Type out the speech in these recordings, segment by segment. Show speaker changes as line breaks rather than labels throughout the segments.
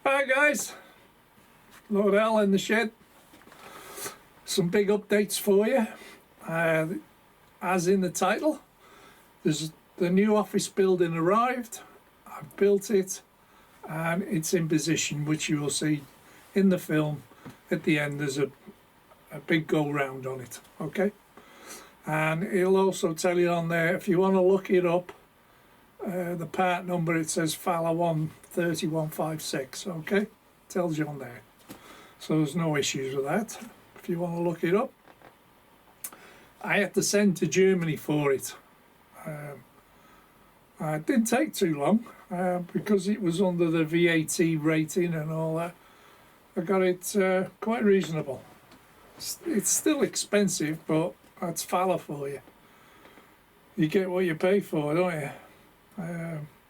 Hi guys, Lord Al in the shed. Some big updates for you. As in the title, there's the new office building arrived. I've built it and it's in position, which you will see in the film. At the end there's a big go round on it, okay? And it'll also tell you on there, if you want to look it up, the part number, it says Fowler 13156, okay? Tells you on there. So there's no issues with that if you want to look it up. I had to send to Germany for it. It didn't take too long because it was under the VAT rating and all that. I got it quite reasonable. It's still expensive, but that's Fowler for you. You get what you pay for, don't you?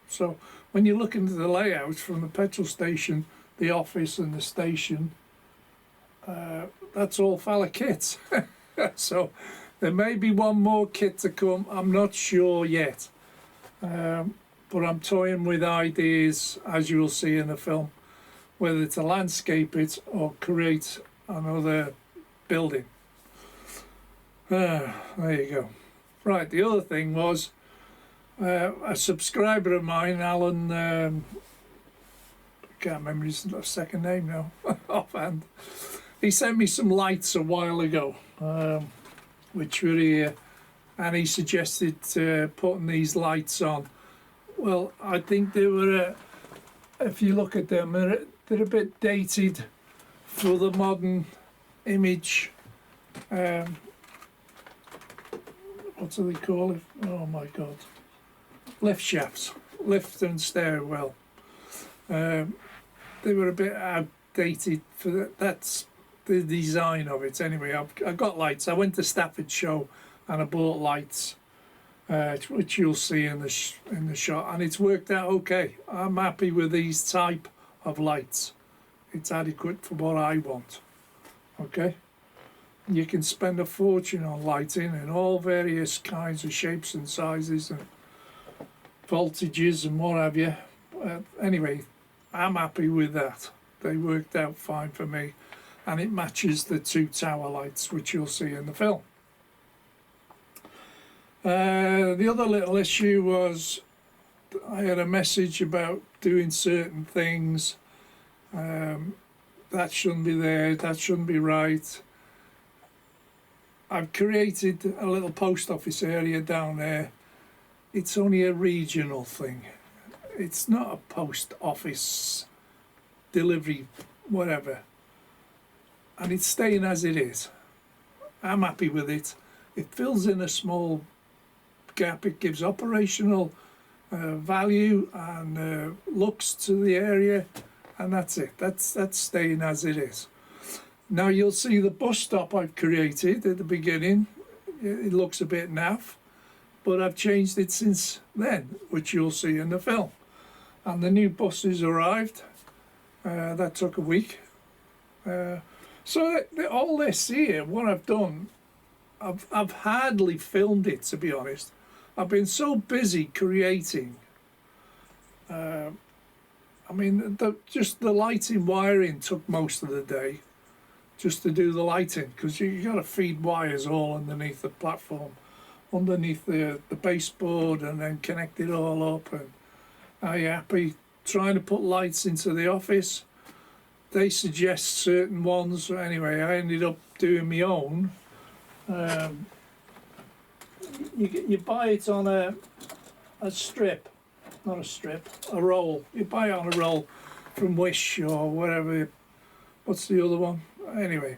So when you look into the layout from the petrol station, the office and the station, that's all Fowler kits. So there may be one more kit to come, I'm not sure yet. But I'm toying with ideas, as you will see in the film, whether to landscape it or create another building. There you go. Right, the other thing was, a subscriber of mine, Alan, I can't remember his second name now, offhand. He sent me some lights a while ago, which were here, and he suggested putting these lights on. Well, I think they were, if you look at them, they're a bit dated for the modern image. What do they call it? Oh my God. Lift shafts, lift and stairwell. They were a bit outdated for that. That's the design of it. Anyway, I got lights. I went to Stafford Show and I bought lights, which you'll see in the shot, and it's worked out okay. I'm happy with these type of lights. It's adequate for what I want. Okay. You can spend a fortune on lighting in all various kinds of shapes and sizes and voltages and what have you. Anyway, I'm happy with that. They worked out fine for me, and it matches the two tower lights which you'll see in the film. The other little issue was I had a message about doing certain things. That shouldn't be there, that shouldn't be right. I've created a little post office area down there. It's only a regional thing. It's not a post office delivery, whatever. And it's staying as it is. I'm happy with it. It fills in a small gap. It gives operational value and looks to the area, and that's it. That's staying as it is. Now you'll see the bus stop I've created at the beginning. It looks a bit naff, but I've changed it since then, which you'll see in the film. And the new buses arrived. That took a week. So all this here, what I've done, I've hardly filmed it, to be honest. I've been so busy creating. I mean, just the lighting wiring took most of the day, just to do the lighting, because you got to feed wires all underneath the platform, underneath the baseboard, and then connect it all up. And are you happy trying to put lights into the office? They suggest certain ones. Anyway, I ended up doing my own. You buy it on a strip, not a strip, a roll. You buy it on a roll from Wish or whatever. What's the other one? Anyway,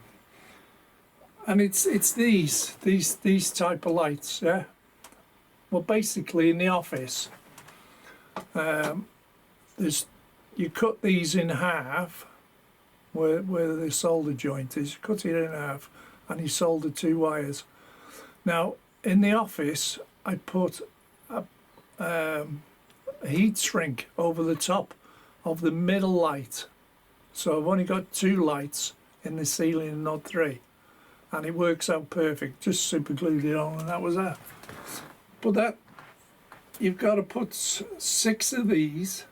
and it's these type of lights, yeah. Well, basically in the office, you cut these in half, where the solder joint is. You cut it in half, and you solder two wires. Now in the office, I put a heat shrink over the top of the middle light, so I've only got two lights in the ceiling and not three, and it works out perfect. Just super glued it on, and that was that. But that, you've got to put 6 of these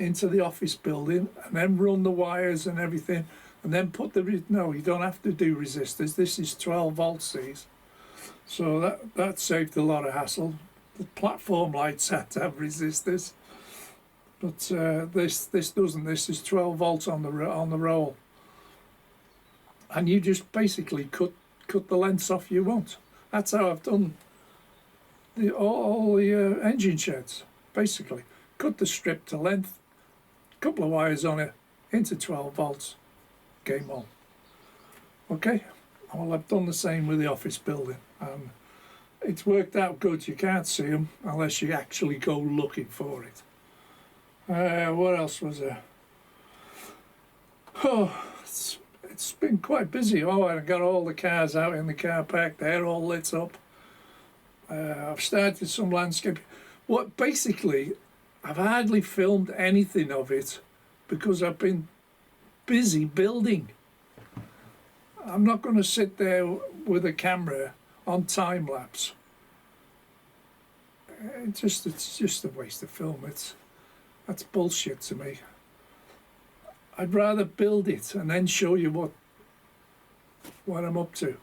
into the office building and then run the wires and everything, and then put the no, you don't have to do resistors. This is 12 volts these, so that saved a lot of hassle. The platform lights had to have resistors, but this doesn't. This is 12 volts on the roll, and you just basically cut the lengths off you want. That's how I've done all the engine sheds. Basically, cut the strip to length, couple of wires on it, into 12 volts, game on. Okay, well, I've done the same with the office building, and it's worked out good. You can't see them unless you actually go looking for it. What else was there? Oh, it's been quite busy. Oh, I got all the cars out in the car park. They're all lit up. I've started some landscaping. What basically, I've hardly filmed anything of it because I've been busy building. I'm not going to sit there with a camera on time lapse. It's just a waste of film. That's bullshit to me. I'd rather build it and then show you what I'm up to.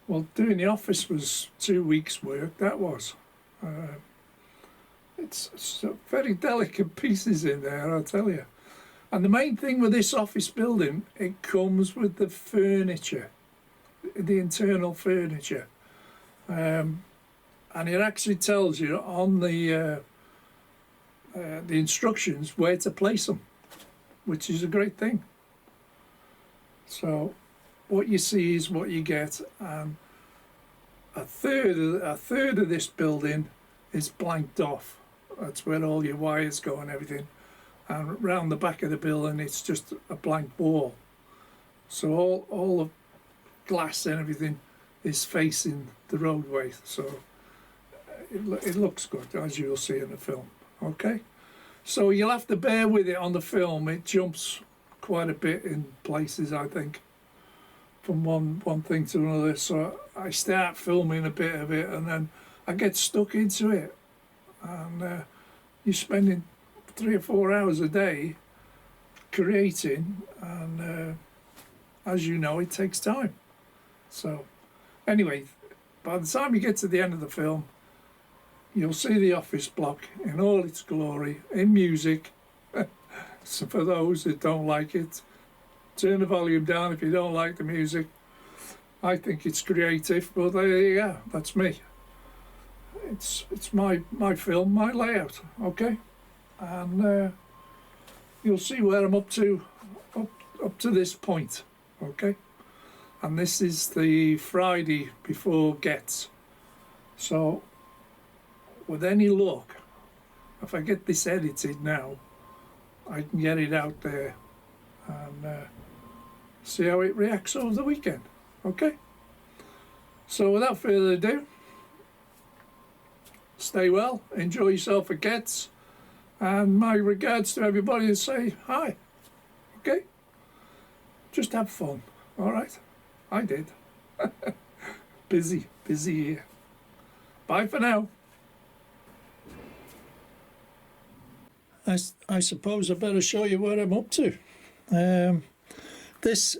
Well, doing the office was 2 weeks' work. That was. It's very delicate pieces in there, I'll tell you. And the main thing with this office building, it comes with the furniture, the internal furniture, and it actually tells you on the instructions where to place them, which is a great thing. So what you see is what you get, and a third of this building is blanked off. That's where all your wires go and everything. And round the back of the building, it's just a blank wall. So all the glass and everything is facing the roadway. So it looks good, as you'll see in the film. Okay, so you'll have to bear with it on the film. It jumps quite a bit in places, I think, from one thing to another. So I start filming a bit of it, and then I get stuck into it, and you're spending 3 or 4 hours a day creating, and as you know, it takes time. So anyway, by the time you get to the end of the film, you'll see the office block in all its glory, in music. So for those that don't like it, turn the volume down if you don't like the music. I think it's creative, but there you go, that's me. It's my film, my layout, okay? And you'll see where I'm up to this point, okay? And this is the Friday before Gets. So with any luck, if I get this edited now, I can get it out there and see how it reacts over the weekend, okay? So without further ado, stay well, enjoy yourself at Gets, and my regards to everybody and say hi, okay? Just have fun, all right? I did. Busy here. Bye for now. I suppose I better show you what I'm up to. This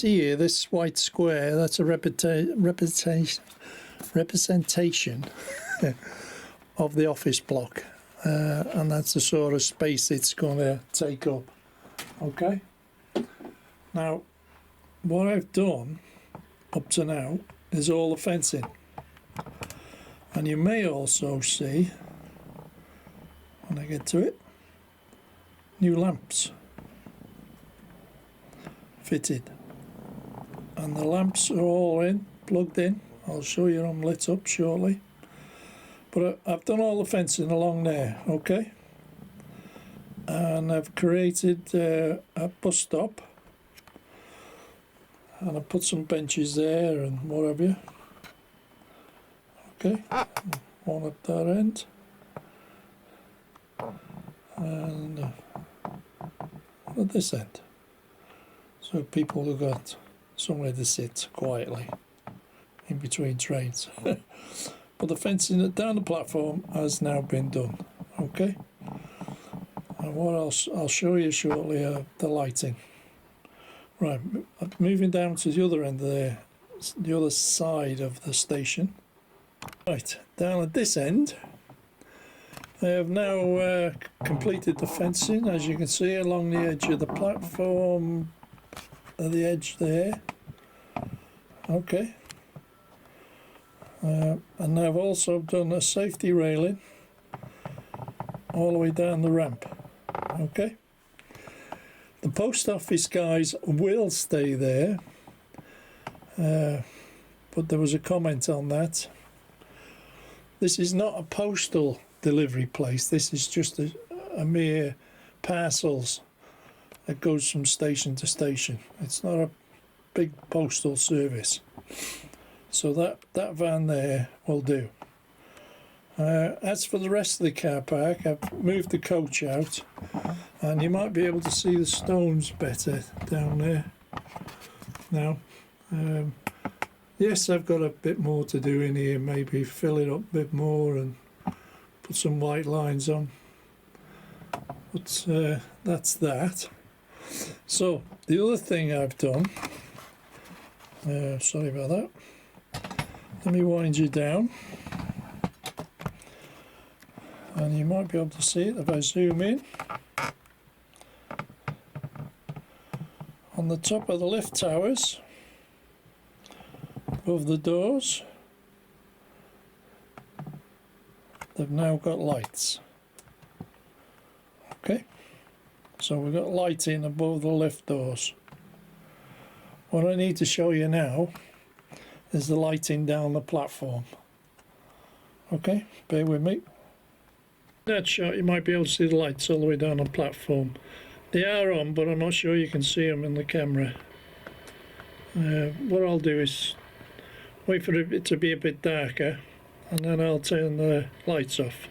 here, this white square, that's a representation of the office block, and that's the sort of space it's going to take up. Okay. Now, what I've done up to now is all the fencing, and you may also see, when I get to it, new lamps fitted, and the lamps are all plugged in. I'll show you them lit up shortly, but I've done all the fencing along there, okay, and I've created a bus stop, and I put some benches there and what have you, okay, one at that end, and at this end, so people have got somewhere to sit quietly in between trains. But the fencing down the platform has now been done, okay, And what I'll show you shortly are the lighting. Right, moving down to the other end there, the other side of the station. Right, down at this end, I have now completed the fencing, as you can see, along the edge of the platform, at the edge there. Okay. And I've also done a safety railing all the way down the ramp. Okay. The post office guys will stay there, but there was a comment on that. This is not a postal delivery place. This is just a mere parcels that goes from station to station. It's not a big postal service. So that van there will do. As for the rest of the car park, I've moved the coach out, and you might be able to see the stones better down there now. Yes, I've got a bit more to do in here, maybe fill it up a bit more and put some white lines on, but that's that. So the other thing I've done, sorry about that, let me wind you down, and you might be able to see it if I zoom in. On the top of the lift towers, above the doors, they've now got lights. Okay, so we've got lighting above the lift doors. What I need to show you now is the lighting down the platform. Okay, bear with me. That shot, you might be able to see the lights all the way down the platform. They are on, but I'm not sure you can see them in the camera. What I'll do is wait for it to be a bit darker, and then I'll turn the lights off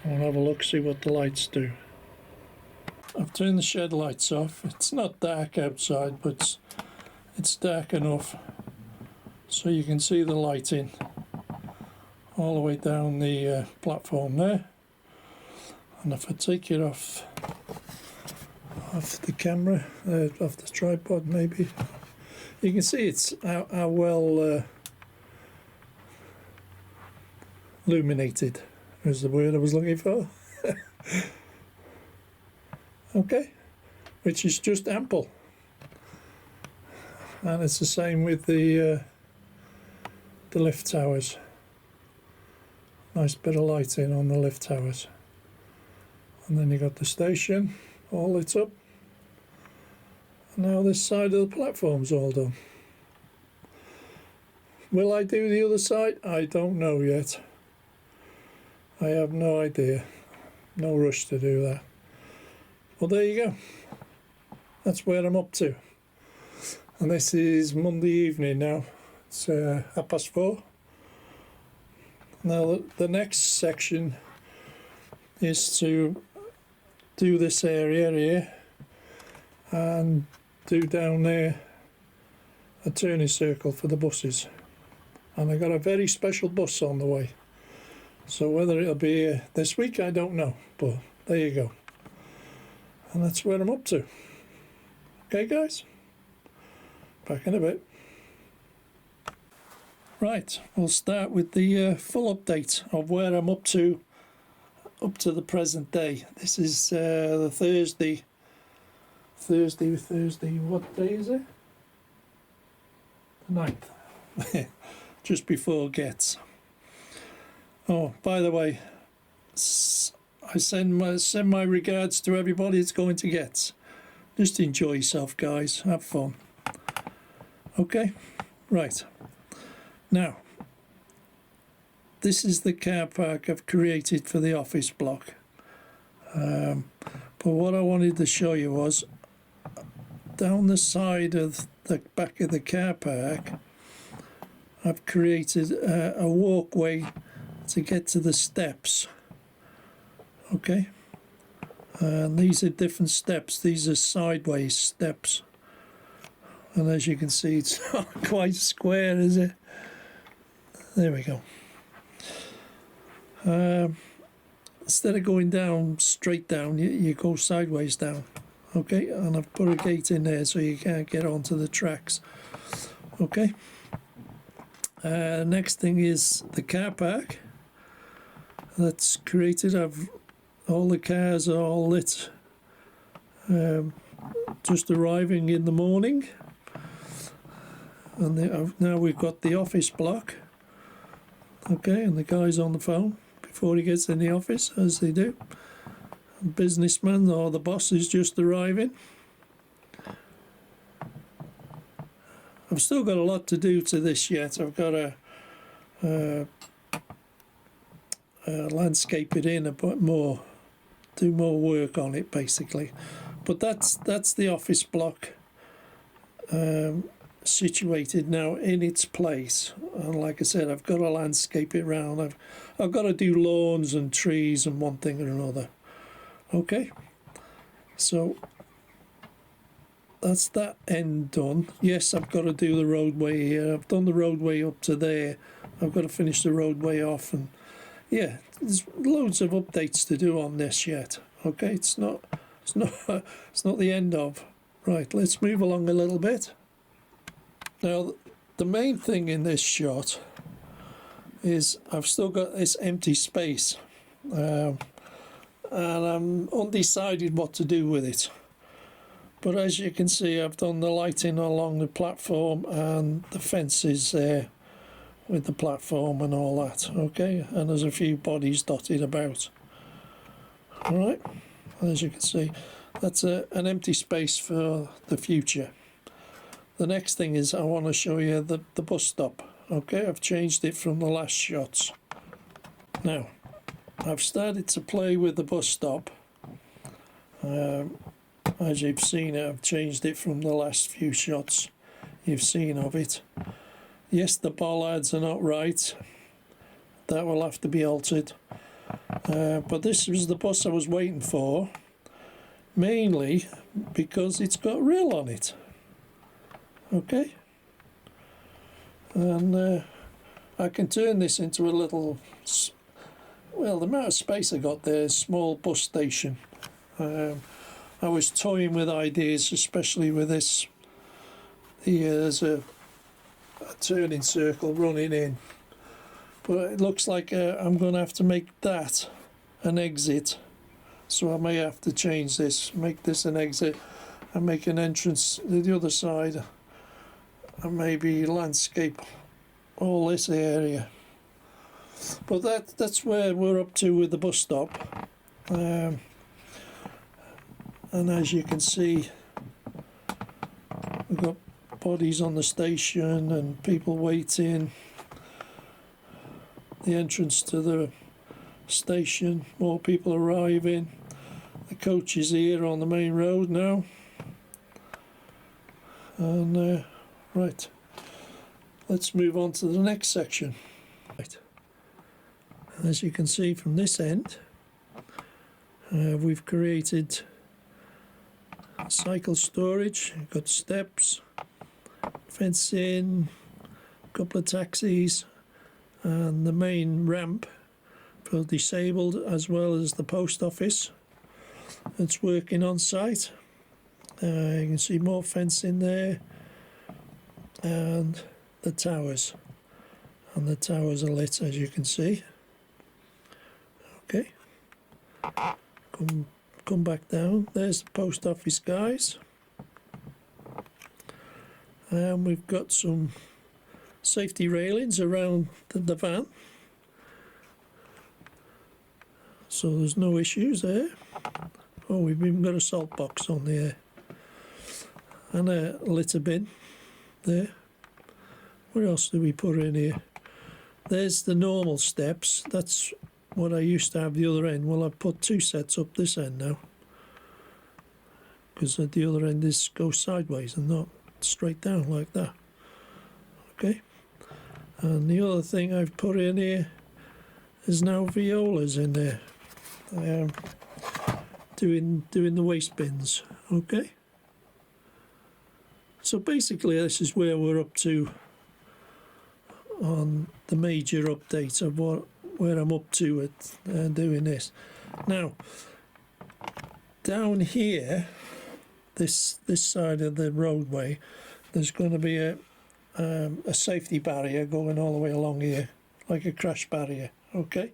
and we'll have a look, see what the lights do. I've turned the shed lights off. It's not dark outside, but it's dark enough so you can see the lighting all the way down the platform there. And if I take it off the camera, off the tripod maybe, you can see it's how well illuminated is the word I was looking for. Okay, which is just ample. And it's the same with the lift towers. Nice bit of lighting on the lift towers. And then you got the station all lit up. And now this side of the platform's all done. Will I do the other side? I don't know yet. I have no idea. No rush to do that. Well, there you go. That's where I'm up to. And this is Monday evening now. It's 4:30. Now the next section is to do this area here and do down there a turning circle for the buses. And I got a very special bus on the way. So whether it'll be this week, I don't know. But there you go. And that's where I'm up to. Okay, guys? Back in a bit. Right, we'll start with the full update of where I'm up to the present day. This is the Thursday, what day is it? The 9th. Just before Gets. Oh, by the way, I send my regards to everybody that's going to Gets. Just enjoy yourself, guys. Have fun. Okay? Right. Now, this is the car park I've created for the office block. But what I wanted to show you was down the side of the back of the car park, I've created a walkway to get to the steps. Okay? And these are different steps. These are sideways steps. And as you can see, it's not quite square, is it? There we go. instead of going down straight down, you go sideways down. Okay, and I've put a gate in there so you can't get onto the tracks. Okay. Next thing is the car park that's created. All the cars are all lit, just arriving in the morning. And now we've got the office block. Okay, and the guy's on the phone before he gets in the office, as they do. The businessman or the boss is just arriving. I've still got a lot to do to this yet. I've got to landscape it in a bit more, do more work on it basically. But that's the office block situated now in its place. And like I said, I've got to landscape it round. I've got to do lawns and trees and one thing or another. Okay, so that's that end done. Yes, I've got to do the roadway here. I've done the roadway up to there. I've got to finish the roadway off, and yeah, there's loads of updates to do on this yet. Okay, it's not the end of. Right, let's move along a little bit. Now, the main thing in this shot is I've still got this empty space, and I'm undecided what to do with it. But as you can see, I've done the lighting along the platform and the fences there with the platform and all that. Okay, and there's a few bodies dotted about. All right, as you can see, that's an empty space for the future. The next thing is I want to show you the bus stop. Okay, I've changed it from the last shots. Now, I've started to play with the bus stop. As you've seen, I've changed it from the last few shots you've seen of it. Yes, the bollards are not right. That will have to be altered. But this was the bus I was waiting for, mainly because it's got rail on it. Okay. And I can turn this into a little, well, the amount of space I got there is small bus station. I was toying with ideas, especially with this. There's a turning circle running in, but it looks like I'm going to have to make that an exit, so I may have to change this, make this an exit and make an entrance to the other side, and maybe landscape all this area. But that's where we're up to with the bus stop. And as you can see, we've got bodies on the station and people waiting. The entrance to the station, more people arriving. The coach is here on the main road now. And right, let's move on to the next section. Right. As you can see from this end, we've created cycle storage. You've got steps, fencing, a couple of taxis, and the main ramp for disabled, as well as the post office. It's working on site. You can see more fencing there, and the towers. And the towers are lit, as you can see. Okay. Come back down. There's the post office guys. And we've got some safety railings around the van. So there's no issues there. Oh, we've even got a salt box on there. And a litter bin there. What else do we put in here? There's the normal steps. That's what I used to have the other end. Well, I've put two sets up this end now, because at the other end this goes sideways and not straight down like that. Okay. And the other thing I've put in here is now violas in there, doing the waste bins. Okay. So basically this is where we're up to on the major update of where I'm up to at doing this.
Now, down here, this side of the roadway, there's going to be a safety barrier going all the way along here, like a crash barrier, okay?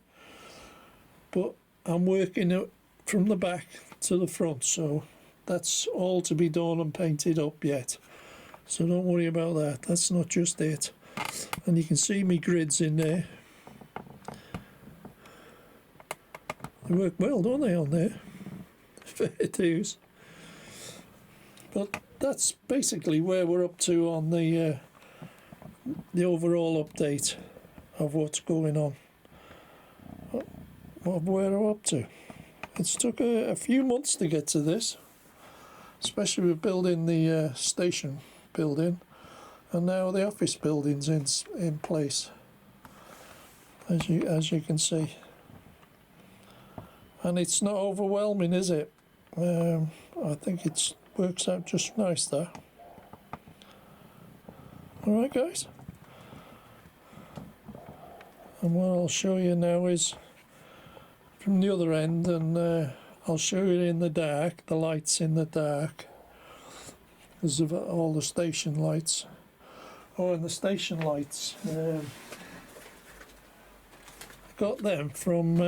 But I'm working it from the back to the front, so that's all to be done and painted up yet. So don't worry about that, that's not just it. And you can see me grids in there. They work well, don't they, on there? Fair dues. But that's basically where we're up to on the overall update of what's going on, of where we're up to. It's took a few months to get to this, especially with building the station building, and now the office building's in place, as you can see. And it's not overwhelming, is it? I think it works out just nice there. Alright guys, and what I'll show you now is from the other end, and I'll show you in the dark, the lights in the dark, because of all the station lights. Oh, and the station lights, I got them from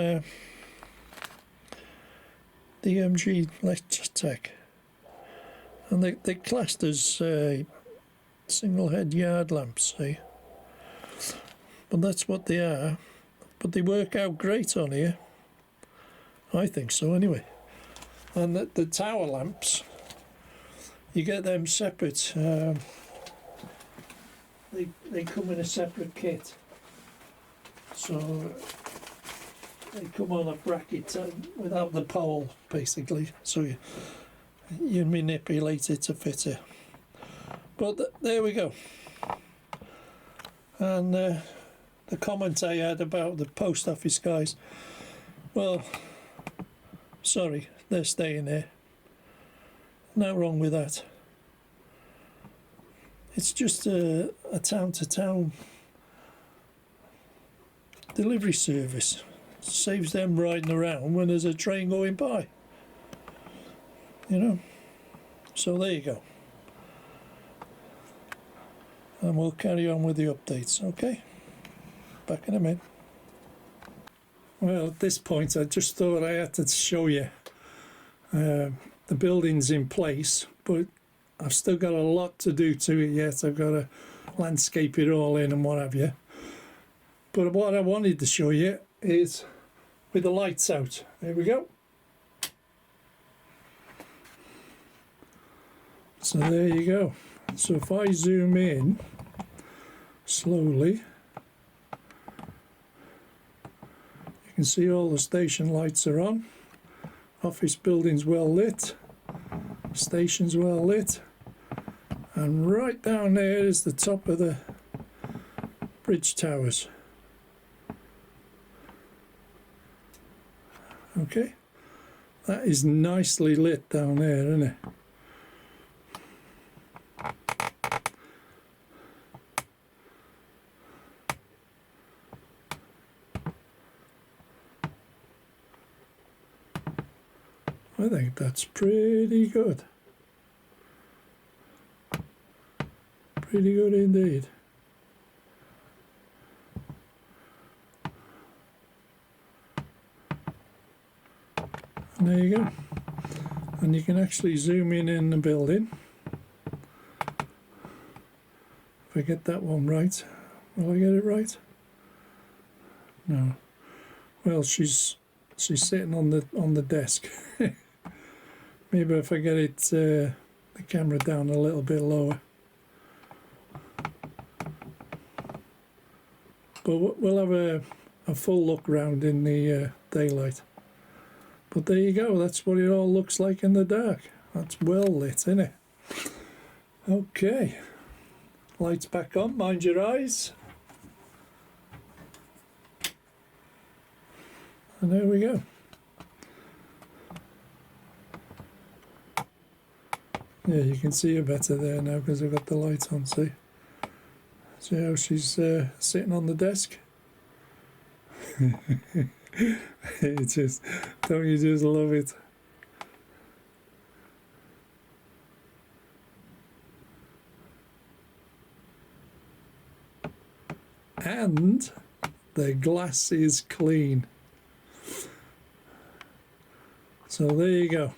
DMG Electrotech, and they're classed as single head yard lamps, see? But that's what they are. But they work out great on here. I think so anyway. And the tower lamps, you get them separate. They come in a separate kit. So they come on a bracket without the pole, basically. So you manipulate it to fit it. But there we go. And the comment I had about the post office guys, well, sorry, they're staying there. No wrong with that. It's just a town-to-town delivery service. Saves them riding around when there's a train going by. You know? So there you go. And we'll carry on with the updates, okay? Back in a minute. Well, at this point I just thought I had to show you the building's in place, but I've still got a lot to do to it yet. I've got to landscape it all in and what have you. But what I wanted to show you is with the lights out. There we go. So there you go. So if I zoom in slowly, you can see all the station lights are on. Office building's well lit. Station's well lit. And right down there is the top of the bridge towers. Okay, that is nicely lit down there, isn't it? I think that's pretty good. Pretty good indeed. And there you go. And you can actually zoom in the building. If I get that one right. Will I get it right? No. Well, she's sitting on the desk. Maybe if I get it the camera down a little bit lower. But we'll have a full look round in the daylight. But there you go, that's what it all looks like in the dark. That's well lit, isn't it? Okay. Lights back on, mind your eyes. And there we go. Yeah, you can see her better there now because I've got the lights on, see? See how she's sitting on the desk?
It just, don't you just love it? And the glass is clean. So there you go.